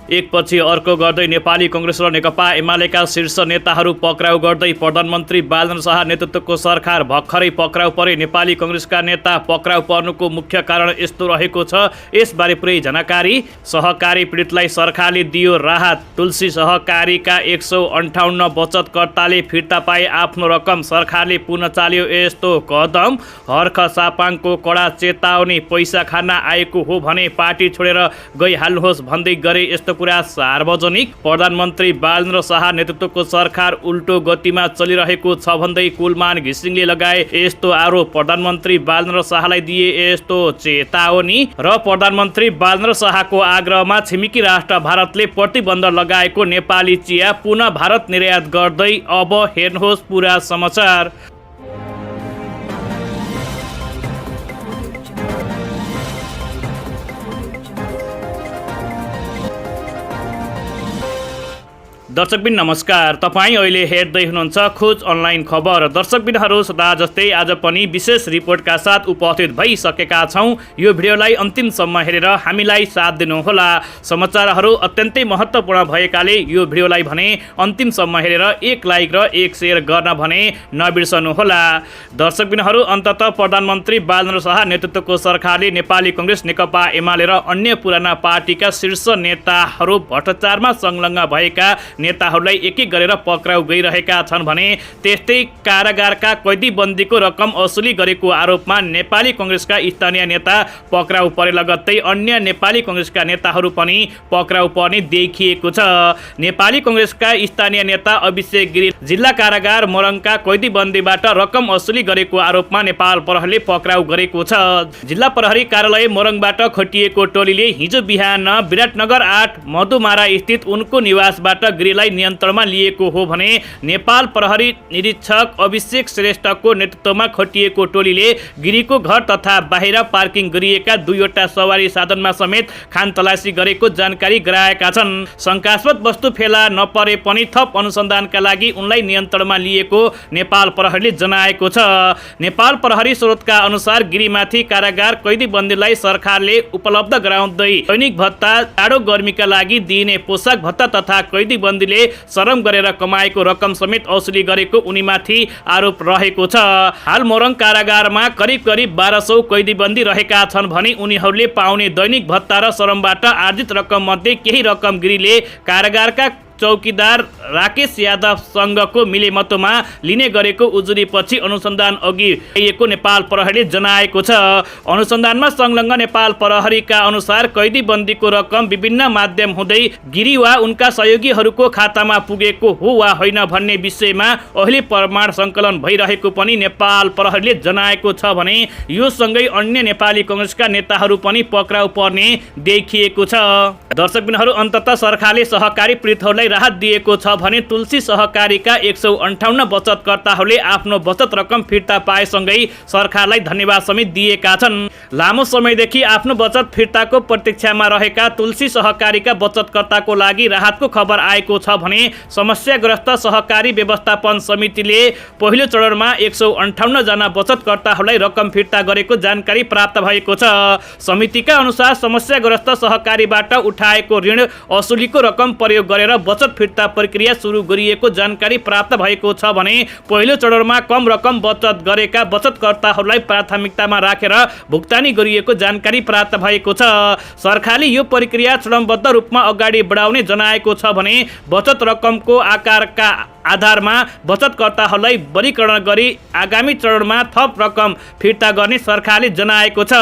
एकपछि अर्को गर्दै नेपाली कांग्रेस र नेकपा एमालेका शीर्ष नेताहरू पक्राउ गर्दै प्रधानमन्त्री बालचन्द्र शाह नेतृत्वको सरकार भर्खरै पक्राउ परे। नेपाली कांग्रेसका नेता पक्राउ पर्नुको मुख्य कारण यस्तो रहेको छ। यसबारे पुरै जानकारी। सहकारी पीडितलाई सरकारले दियो राहत। तुलसी सहकारीका 158 बचतकर्ताले फिर्ता पाए आफ्नो रकम। सरकारले पुनः चाल्यो यस्तो कदम। हर्ख सापाङको कडा चेतावनी। पैसा खान आएको हो भने पार्टी छोडेर गइहाल्नुहोस् भन्दै गरे यस्तो कुरा सार्वजनिक। प्रधानमन्त्री बालचन्द्र शाह नेतृत्वको सरकार उल्टो गतिमा चलिरहेको छ भन्दै कुलमान घिसिङले लगाए यस्तो आरोप। प्रधानमन्त्री बालचन्द्र शाहलाई दिए यस्तो चेतावनी। र प्रधानमन्त्री बालचन्द्र शाहको आग्रहमा छिमेकी राष्ट्र भारतले प्रतिबन्ध लगाएको नेपाली चिया पुनः भारत निर्यात गर्दै। अब हेर्नुहोस् पुरा समाचार। दर्शकबिन नमस्कार। तपाईँ अहिले हेर्दै हुनुहुन्छ खोज अनलाइन खबर। दर्शकबिनहरू सदा जस्तै आज पनि विशेष रिपोर्टका साथ उपस्थित भइसकेका छौँ। यो भिडियोलाई अन्तिमसम्म हेरेर हामीलाई साथ दिनुहोला। समाचारहरू अत्यन्तै महत्त्वपूर्ण भएकाले यो भिडियोलाई भने अन्तिमसम्म हेरेर एक लाइक र एक सेयर गर्न भने नबिर्सनुहोला। दर्शकबिनहरू अन्ततः प्रधानमन्त्री बालचन्द्र शाह नेतृत्वको सरकारले नेपाली कांग्रेस, नेकपा एमाले र अन्य पुराना पार्टीका शीर्ष नेताहरू भ्रष्टाचारमा संलग्न भएका नेताहरूलाई एक एक गरेर पक्राउ गइरहेका छन् भने त्यस्तै कारागारका कैदीबन्दीको रकम असुली गरेको आरोपमा नेपाली कांग्रेसका स्थानीय नेता पक्राउ परे। लगत्तै अन्य नेपाली कांग्रेसका नेताहरू पनि पक्राउ पर्ने देखिएको छ। नेपाली कांग्रेसका स्थानीय नेता अभिषेक गिरी जिल्ला कारागार मोरङका कैदीबन्दीबाट रकम असुली गरेको आरोपमा नेपाल प्रहरीले पक्राउ गरेको छ। जिल्ला प्रहरी कार्यालय मोरङबाट खटिएको टोलीले हिजो बिहान विराटनगर 8 मधुमारा स्थित उनको निवासबाट गिरीलाई नियन्त्रणमा लिएको हो भने नेपाल प्रहरी निरीक्षक अभिषेक श्रेष्ठको नेतृत्वमा खटिएको टोलीले गिरीको घर तथा बाहिर पार्किङ गरिएका 2वटा सवारी साधनमा समेत खानतलासी गरेको जानकारी गराएका छन्। शंकास्पद वस्तु फेला नपरे पनि थप अनुसन्धानका लागि उनलाई नियन्त्रणमा लिएको नेपाल प्रहरीले जनाएको छ। नेपाल प्रहरी स्रोतका अनुसार गिरीमाथि कारागार कैदीबन्दीलाई सरकारले उपलब्ध गराउँदै दैनिक भत्ता, जाडो गर्मीका लागि दिइने पोसाक भत्ता तथा कैदीबन्दीले शरम गरेर कमाएको रकम समेत असुली गरेको उनीमाथि आरोप रहेको छ। हाल मोरङ कारागारमा करिब 1200 कैदीबन्दी रहेका छन् भने उनीहरूले पाउने दैनिक भत्ता र शरमबाट आर्जित रकम मध्ये केही रकम गिरीले कारागारका चौकीदार राकेश यादवसँगको मिलेमतोमा लिने गरेको उजुरीपछि अनुसन्धान अघि ल्याइएको नेपाल प्रहरीले जनाएको छ। अनुसन्धानमा संलग्न नेपाल प्रहरीका अनुसार कैदीबन्दीको रकम विभिन्न माध्यम हुँदै गिरी वा उनका सहयोगीहरूको खातामा पुगेको हो वा होइन भन्ने विषयमा अहिले प्रमाण सङ्कलन भइरहेको पनि नेपाल प्रहरीले जनाएको छ भने यो सँगै अन्य नेपाली कांग्रेसका नेताहरू पनि पक्राउ पर्ने देखिएको छ। दर्शकबिनहरू अन्ततः सरकारले सहकारी पीडितहरूलाई राहत दिएको छ भने तुलसी सहकारीका 158 बचतकर्ताहरूले आफ्नो बचत रकम फिर्ता पाएसँगै सरकारलाई धन्यवाद समेत दिएका छन्। लामो समयदेखि आफ्नो बचत फिर्ताको प्रतीक्षामा रहेका तुलसी सहकारीका बचतकर्ताको लागि राहतको खबर आएको छ भने समस्याग्रस्त सहकारी व्यवस्थापन समितिले पहिलो चरणमा 158 जना बचतकर्ताहरूलाई रकम फिर्ता गरेको जानकारी प्राप्त भएको छ। समितिका अनुसार समस्याग्रस्त सहकारीबाट उठाएको ऋण असुलीको रकम प्रयोग गरेर बचत फिर्ता प्रक्रिया सुरु गरिएको जानकारी प्राप्त भएको छ भने पहिलो चरणमा कम रकम बचत गरेका बचतकर्ताहरूलाई प्राथमिकतामा राखेर भुक्तानी गरिएको जानकारी प्राप्त भएको छ। सरकारले यो प्रक्रिया चरणबद्ध रूपमा अगाडि बढाउने जनाएको छ भने बचत रकमको आकारका आधारमा बचतकर्ताहरूलाई वर्गीकरण गरी आगामी चरणमा थप रकम फिर्ता गर्ने सरकारले जनाएको छ।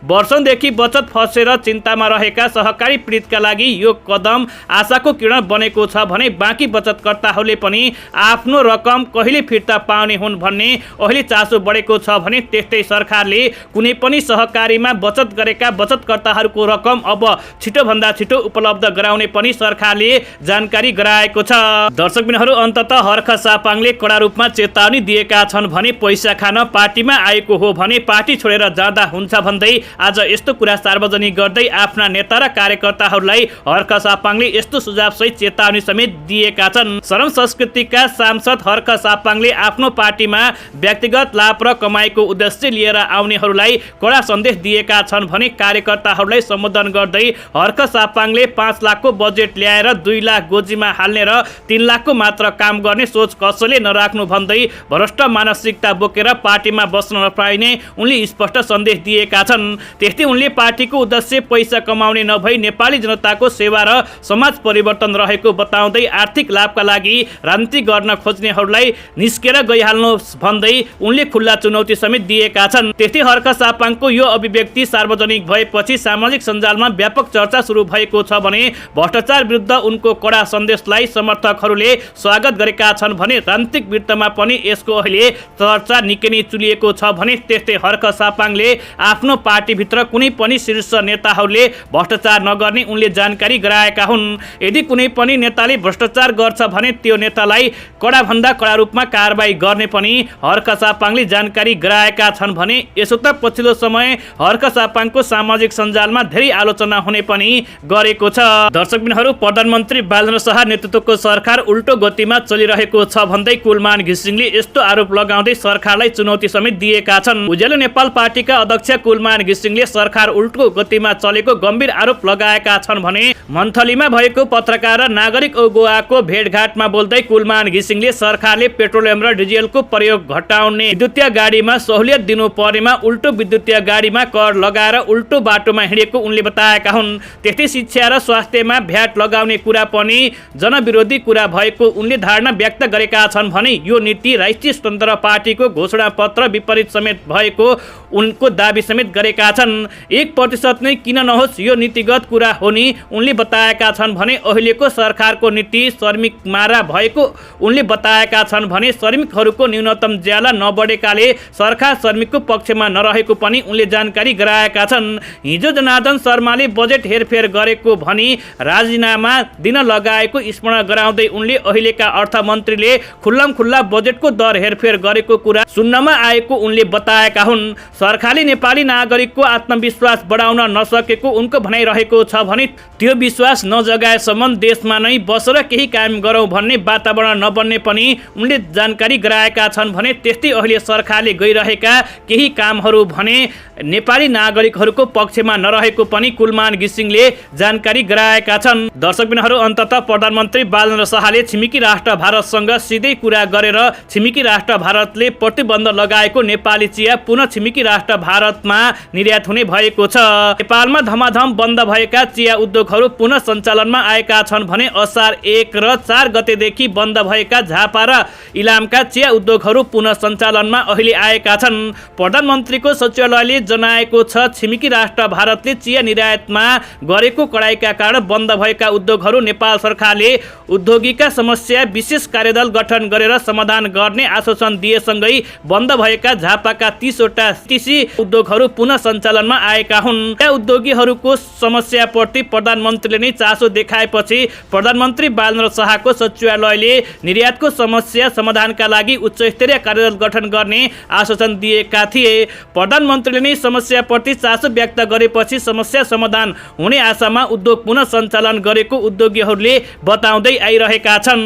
वर्षौंदेखि बचत फसेर चिन्तामा रहेका सहकारी पीडितका लागि यो कदम आशाको किरण बनेको छ भने बाँकी बचतकर्ताहरूले पनि आफ्नो रकम कहिले फिर्ता पाउने हुन् भन्ने अहिले चासो बढेको छ भने त्यस्तै सरकारले कुनै पनि सहकारीमा बचत गरेका बचतकर्ताहरूको रकम अब छिटोभन्दा छिटो उपलब्ध गराउने पनि सरकारले जानकारी गराएको छ। दर्शकबिनहरू अन्ततः हर्ख सापाङले कडा रूपमा चेतावनी दिएका छन् भने पैसा खान पार्टीमा आएको हो भने पार्टी छोडेर जाँदा हुन्छ भन्दै आज यस्तो कुरा सार्वजनिक गर्दै आफ्ना नेता र कार्यकर्ताहरूलाई हर्ख सापाङले यस्तो सुझावसहित चेतावनी समेत दिएका छन्। श्रम संस्कृतिका सांसद हर्ख सापाङले आफ्नो पार्टीमा व्यक्तिगत लाभ र कमाइको उद्देश्य लिएर आउनेहरूलाई कडा सन्देश दिएका छन् भने कार्यकर्ताहरूलाई सम्बोधन गर्दै हर्ख सापाङले 5 लाखको बजेट ल्याएर 2 लाख गोजीमा हाल्ने र 3 लाखको मात्र काम गर्ने सोच कसैले नराख्नु भन्दै भ्रष्ट मानसिकता बोकेर पार्टीमा बस्न नपाइने उनले स्पष्ट सन्देश दिएका छन्। त्यस्तै उनले पार्टीको उद्देश्य पैसा कमाउने नभई नेपाली जनताको सेवा र समाज परिवर्तन रहेको बताउँदै आर्थिक लाभका लागि राजनीति गर्न खोज्नेहरूलाई निस्केर गइहाल्नु भन्दै उनले खुल्ला चुनौती समेत दिएका छन्। त्यस्तै हर्ख सापाङको यो अभिव्यक्ति सार्वजनिक भएपछि सामाजिक सञ्जालमा व्यापक चर्चा सुरु भएको छ भने भ्रष्टाचार विरुद्ध उनको कडा सन्देशलाई समर्थकहरूले स्वागत गरेका छन् भने राजनीतिक वृत्तमा पनि यसको अहिले चर्चा निकै नै चुलिएको छ भने त्यस्तै हर्ख सापाङले आफ्नो पार्टीभित्र कुनै पनि शीर्ष नेताहरूले भ्रष्टाचार नगर्ने उनले जानकारी गराएका हुन्। यदि कुनै पनि नेताले भ्रष्टाचार गर्छ भने त्यो नेतालाई कडाभन्दा कडा रूपमा कारबाही गर्ने पनि हर्ख सापाङले जानकारी गराएका छन् भने यसो त पछिल्लो समय हर्ख सापाङको सामाजिक सञ्जालमा धेरै आलोचना हुने पनि गरेको छ। दर्शकबिनहरू, प्रधानमन्त्री बालचन्द्र शाह नेतृत्वको सरकार उल्टो गतिमा चलिरहेको छ भन्दै कुलमान घिसिङले यस्तो आरोप लगाउँदै सरकारलाई चुनौती समेत दिएका छन्। उज्यालो नेपाल पार्टीका अध्यक्ष कुलमान घिसिङले सरकार उल्टो गतिमा चलेको गम्भीर आरोप लगाएका छन् भने मन्थलीमा भएको पत्रकार र नागरिक अगुवाको भेटघाटमा बोल्दै कुलमान घिसिङले सरकारले पेट्रोलियम र डिजेलको प्रयोग घटाउने, विद्युतीय गाडीमा सहुलियत दिनु परेमा उल्टो विद्युतीय गाडीमा कर लगाएर उल्टो बाटोमा हिँडेको उनले बताएका हुन्। त्यस्तै शिक्षा र स्वास्थ्यमा भ्याट लगाउने कुरा पनि जनविरोधी कुरा भएको उनले धारणा व्यक्त गरेका छन् भने यो नीति राष्ट्रिय स्वतन्त्र पार्टीको घोषणा पत्र विपरीत समेत भएको उनको दाबी समेत गरेका छन्। 1% नै किन नहोस् यो नीतिगत कुरा हो नि उनले बताएका छन् भने अहिलेको सरकारको नीति श्रमिक मारा भएको उनले बताएका छन् भने श्रमिकहरूको न्यूनतम ज्याला नबढेकाले सरकार श्रमिकको पक्षमा नरहेको पनि उनले जानकारी गराएका छन्। हिजो जनार्दन शर्माले बजेट हेरफेर गरेको भनी राजीनामा दिन लगाएको स्मरण गराउँदै उनले अहिलेका अर्थमन्त्रीले खुल्ला बजेटको दर हेरफेर गरेको कुरा सुन्नमा आएको उनले बताएका हुन्। सरकारले नेपाली नागरिकको आत्मविश्वास बढाउन नसकेको उनको भनाइरहेको छ भने त्यो विश्वास नजगाएसम्म देशमा नै बसेर केही काम गरौँ भन्ने वातावरण नबन्ने पनि उनले जानकारी गराएका छन् भने त्यस्तै अहिले सरकारले गइरहेका केही कामहरू भने नेपाली नागरिकहरूको पक्षमा नरहेको पनि कुलमान घिसिङले जानकारी गराएका छन्। दर्शकबिनहरू, अन्ततः प्रधानमन्त्री बालचन्द्र शाहले छिमेकी राष्ट्र भारतसँग सिधै कुरा गरेर छिमेकी राष्ट्र भारतले प्रतिबन्ध लगाएको नेपाली चिया पुनः छिमेकी राष्ट्र भारतमा निर्यात हुने भएको छ। नेपालमा धमाधम बन्द भएका चिया उद्योगहरू पुनः सञ्चालनमा आएका छन् भने असार 1 र 4 गतेदेखि बन्द भएका झापा र इलामका चिया उद्योगहरू पुनः सञ्चालनमा अहिले आएका छन्। प्रधानमन्त्रीको सचिवालयले जनाएको छ छिमेकी राष्ट्र भारतले चिया निर्यातमा गरेको कडाइका कारण बन्द भएका उद्योगहरू नेपाल सरकारले उद्योगीका समस्या विशेष कार्यदल गठन गरेर समाधान गर्ने आश्वासन दिएसँगै बन्द भएका झापाका 30 वटा टिसी उद्योगहरू पुनः सञ्चालनमा आएका हुन्। त्या उद्योगीहरूको समस्याप्रति प्रधानमन्त्रीले नै चासो देखाएपछि प्रधानमन्त्री बालचन्द्र शाहको सचिवालयले निर्यातको समस्या समाधानका लागि उच्चस्तरीय कार्यदल गठन गर्ने आश्वासन दिएका थिए। प्रधानमन्त्रीले नै समस्याप्रति चासो व्यक्त गरेपछि समस्या समाधान हुने आशामा उद्योग पुनः सञ्चालन गरेको उद्योगीहरूले बताउँदै आइरहेका छन्।